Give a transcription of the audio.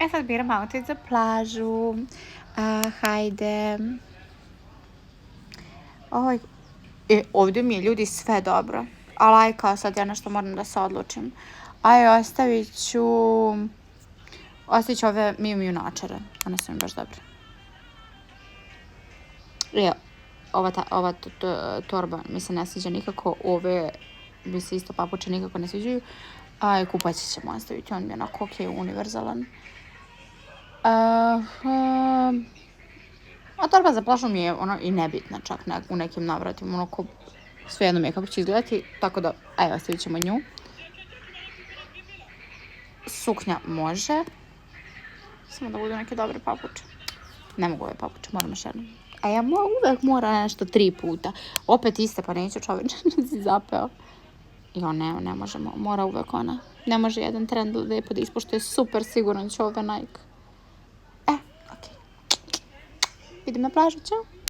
Sad biram outfit za plažu. Hajde. Ovdje mi je ljudi sve dobro. Ali kao sad ja nešto moram da se odlučim. Ostavit ću ove Miu Miu načare. One su mi baš dobre. Ova torba mi se ne sviđa nikako. Ove mi se isto papuče nikako ne sviđaju. Kupaći ćemo ostaviti. On mi je onako univerzalan. A torba za plažu mi je i nebitna čak u nekim navratima. Svejedno mi je kako će izgledati. Tako da, ostavit ćemo nju. Suknja može. Samo da budu neke dobre papuče. Ne mogu ove papuče, moram još jednom. Ja uvek moram nešto 3 puta. Opet iste, pa neću čoveče, si zapeo. Ne možemo, mora uvek ona. Ne može jedan trend lepo da ispoštuje, super sigurno će ove Nike. Idem na plažu, ćao.